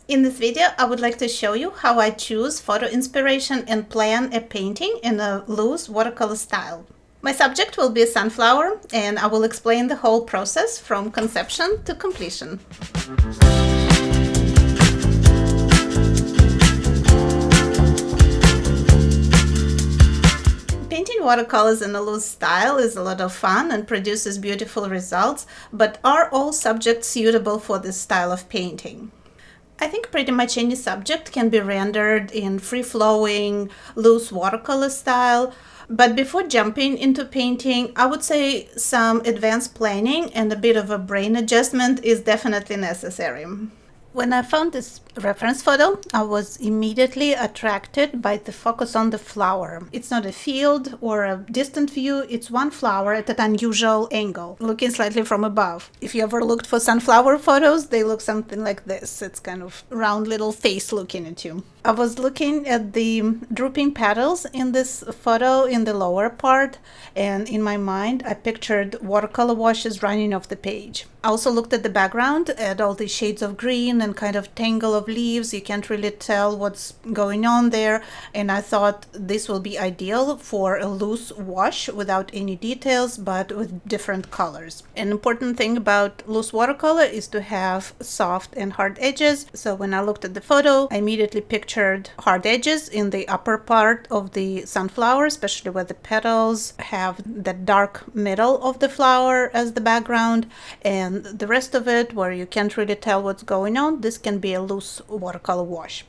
In this video, I would like to show you how I choose photo inspiration and plan a painting in a loose watercolor style. My subject will be a sunflower, and I will explain the whole process from conception to completion. Painting watercolors in a loose style is a lot of fun and produces beautiful results, but are all subjects suitable for this style of painting? I think pretty much any subject can be rendered in free-flowing, loose watercolor style, but before jumping into painting, I would say some advanced planning and a bit of a brain adjustment is definitely necessary. When I found this reference photo, I was immediately attracted by the focus on the flower. It's not a field or a distant view, it's one flower at an unusual angle, looking slightly from above. If you ever looked for sunflower photos, they look something like this. It's kind of round little face looking at you. I was looking at the drooping petals in this photo in the lower part, and in my mind I pictured watercolor washes running off the page. I also looked at the background, at all the shades of green and kind of tangle of leaves. You can't really tell what's going on there, and I thought this will be ideal for a loose wash without any details but with different colors. An important thing about loose watercolor is to have soft and hard edges, so when I looked at the photo, I immediately pictured hard edges in the upper part of the sunflower, especially where the petals have the dark middle of the flower as the background, and the rest of it where you can't really tell what's going on, this can be a loose watercolor wash.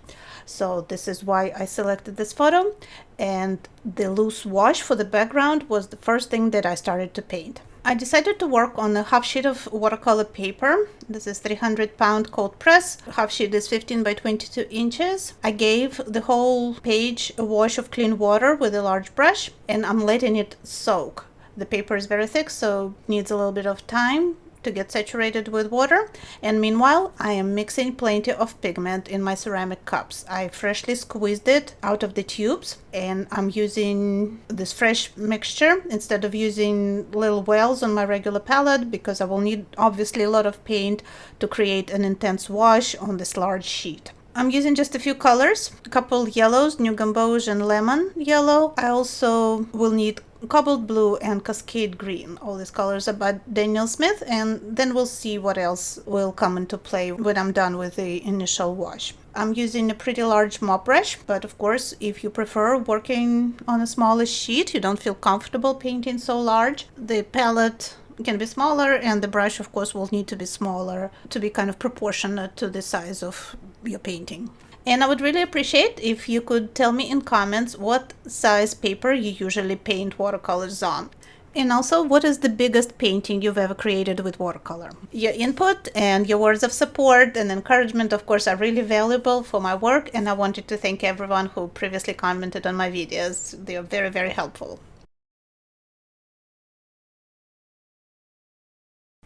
So this is why I selected this photo, and the loose wash for the background was the first thing that I started to paint. I decided to work on a half sheet of watercolor paper. This is 300-pound cold press. Half sheet is 15 by 22 inches. I gave the whole page a wash of clean water with a large brush, and I'm letting it soak. The paper is very thick, so it needs a little bit of time to get saturated with water, and meanwhile I am mixing plenty of pigment in my ceramic cups. I freshly squeezed it out of the tubes, and I'm using this fresh mixture instead of using little wells on my regular palette, because I will need obviously a lot of paint to create an intense wash on this large sheet. I'm using just a few colors, a couple yellows, New Gamboge and Lemon Yellow. I also will need Cobalt Blue and Cascade Green. All these colors are by Daniel Smith, and then we'll see what else will come into play when I'm done with the initial wash. I'm using a pretty large mop brush, but of course, if you prefer working on a smaller sheet, you don't feel comfortable painting so large, the palette can be smaller, and the brush of course will need to be smaller to be kind of proportionate to the size of your painting. And I would really appreciate if you could tell me in comments what size paper you usually paint watercolors on. And also, what is the biggest painting you've ever created with watercolor? Your input and your words of support and encouragement, of course, are really valuable for my work, and I wanted to thank everyone who previously commented on my videos. They are very, very helpful.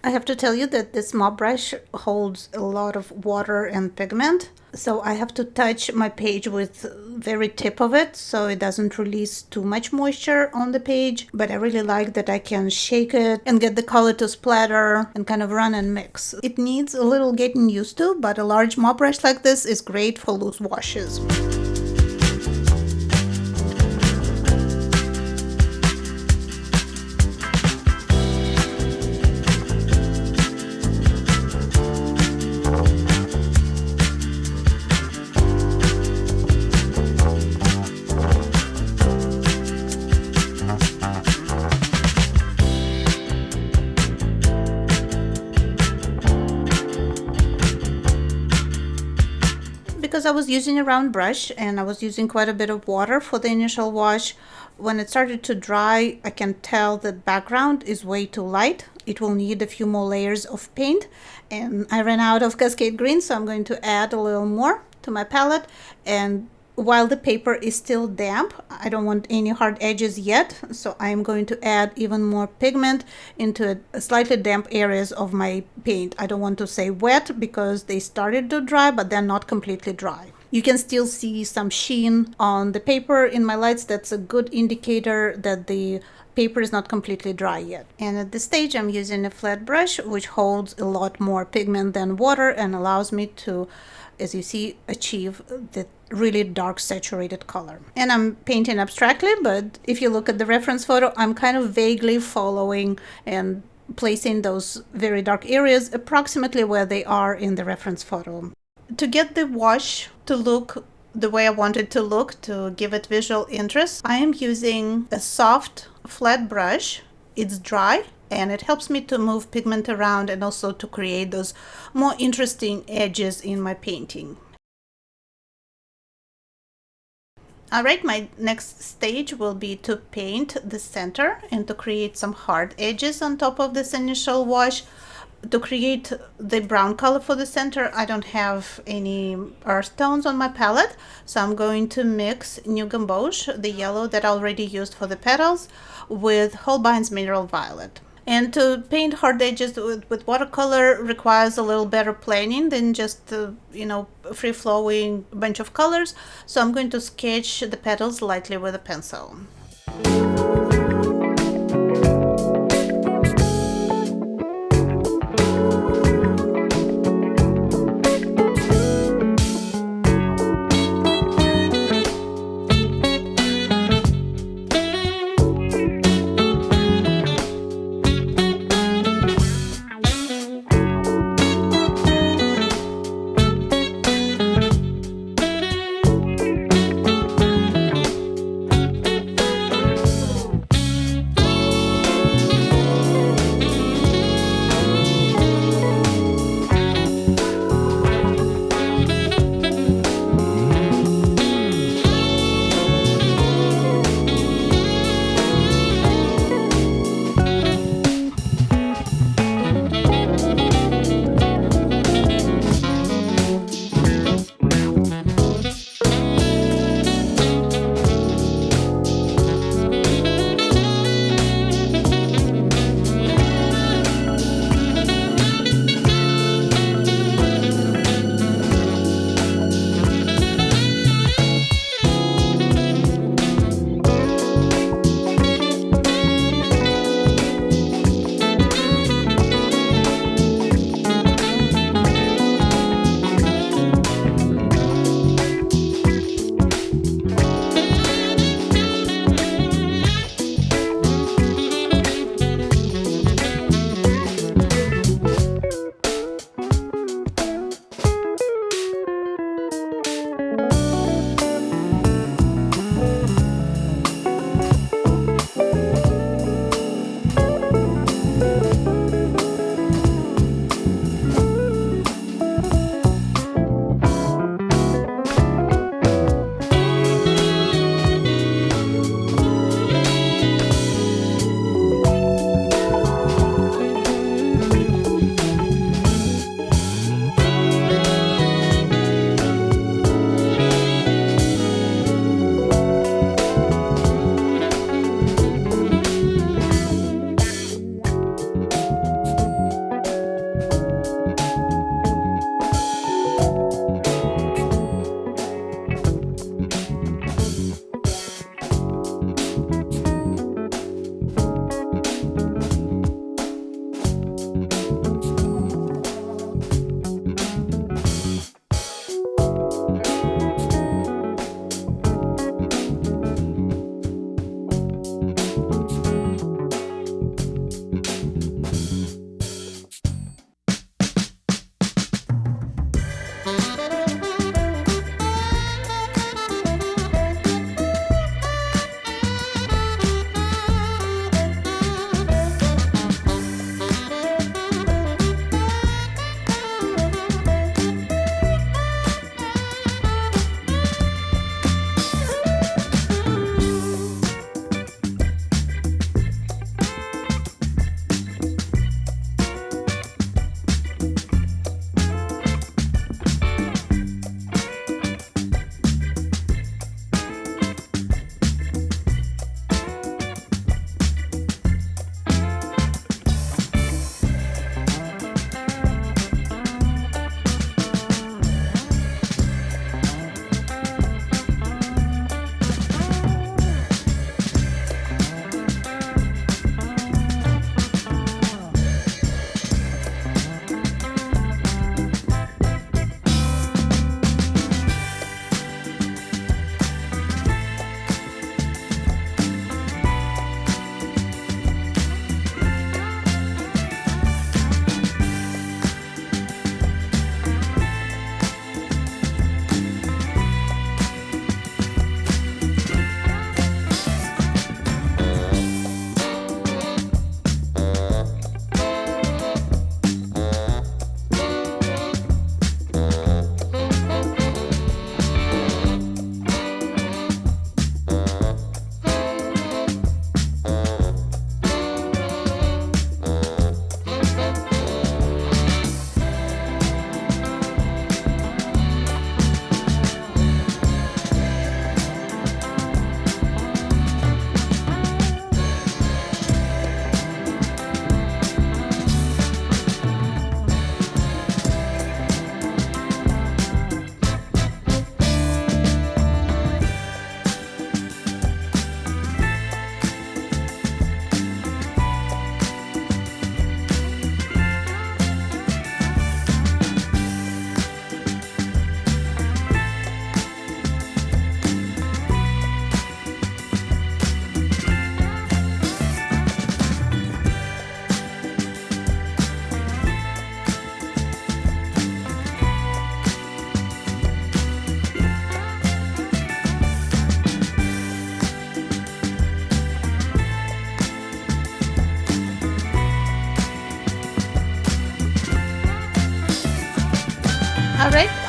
I have to tell you that this mop brush holds a lot of water and pigment, so I have to touch my page with the very tip of it so it doesn't release too much moisture on the page, but I really like that I can shake it and get the color to splatter and kind of run and mix. It needs a little getting used to, but a large mop brush like this is great for loose washes. Because I was using a round brush and I was using quite a bit of water for the initial wash, when it started to dry, I can tell the background is way too light. It will need a few more layers of paint, and I ran out of Cascade Green, so I'm going to add a little more to my palette. And while the paper is still damp, I don't want any hard edges yet, so I'm going to add even more pigment into slightly damp areas of my paint. I don't want to say wet because they started to dry, but they're not completely dry. You can still see some sheen on the paper in my lights. That's a good indicator that the paper is not completely dry yet. And at this stage I'm using a flat brush which holds a lot more pigment than water and allows me to as you see, achieve the really dark saturated color. And I'm painting abstractly, but if you look at the reference photo, I'm kind of vaguely following and placing those very dark areas approximately where they are in the reference photo. To get the wash to look the way I want it to look, to give it visual interest, I am using a soft flat brush. It's dry and it helps me to move pigment around and also to create those more interesting edges in my painting. Alright, my next stage will be to paint the center and to create some hard edges on top of this initial wash. To create the brown color for the center, I don't have any earth tones on my palette, so I'm going to mix New Gamboge, the yellow that I already used for the petals, with Holbein's Mineral Violet. And to paint hard edges with watercolor requires a little better planning than just free-flowing bunch of colors, so I'm going to sketch the petals lightly with a pencil.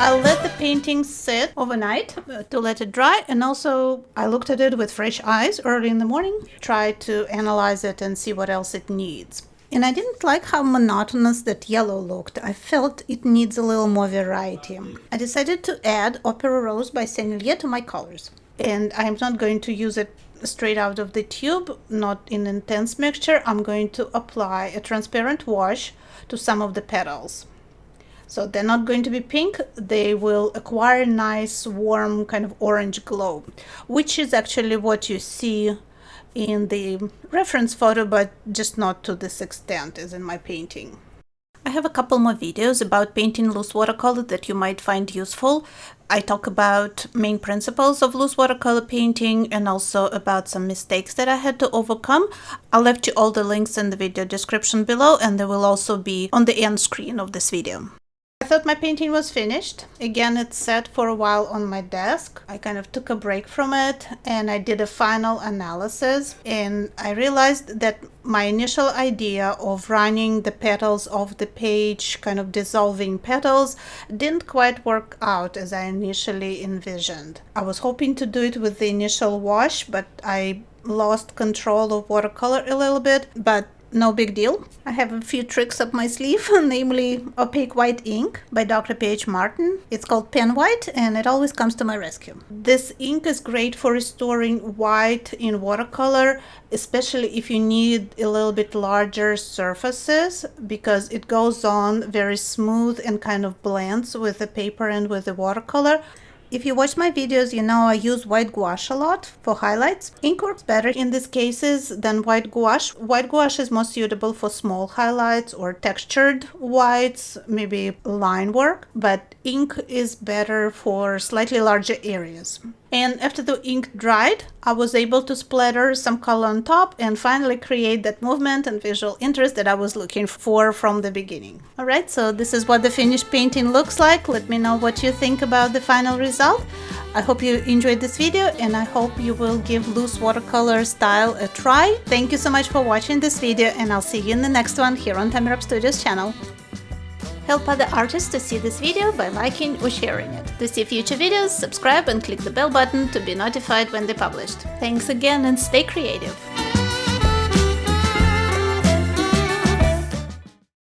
I let the painting sit overnight to let it dry, and also I looked at it with fresh eyes early in the morning, tried to analyze it and see what else it needs. And I didn't like how monotonous that yellow looked. I felt it needs a little more variety. I decided to add Opera Rose by Sennelier to my colors. And I'm not going to use it straight out of the tube, not in intense mixture. I'm going to apply a transparent wash to some of the petals. So they're not going to be pink, they will acquire a nice warm kind of orange glow, which is actually what you see in the reference photo, but just not to this extent as in my painting. I have a couple more videos about painting loose watercolor that you might find useful. I talk about main principles of loose watercolor painting and also about some mistakes that I had to overcome. I'll left you all the links in the video description below, and they will also be on the end screen of this video. I thought my painting was finished. Again, it sat for a while on my desk. I kind of took a break from it and I did a final analysis, and I realized that my initial idea of running the petals off the page, kind of dissolving petals, didn't quite work out as I initially envisioned. I was hoping to do it with the initial wash, but I lost control of watercolor a little bit, but no big deal. I have a few tricks up my sleeve, namely opaque white ink by Dr. P.H. Martin. It's called Pen White, and it always comes to my rescue. This ink is great for restoring white in watercolor, especially if you need a little bit larger surfaces, because it goes on very smooth and kind of blends with the paper and with the watercolor. If you watch my videos, you know I use white gouache a lot for highlights. Ink works better in these cases than white gouache. White gouache is more suitable for small highlights or textured whites, maybe line work, but ink is better for slightly larger areas. And after the ink dried, I was able to splatter some color on top and finally create that movement and visual interest that I was looking for from the beginning. Alright, so this is what the finished painting looks like. Let me know what you think about the final result. I hope you enjoyed this video, and I hope you will give loose watercolor style a try. Thank you so much for watching this video, and I'll see you in the next one here on Time Up Studios channel. Help other artists to see this video by liking or sharing it. To see future videos, subscribe and click the bell button to be notified when they're published. Thanks again and stay creative!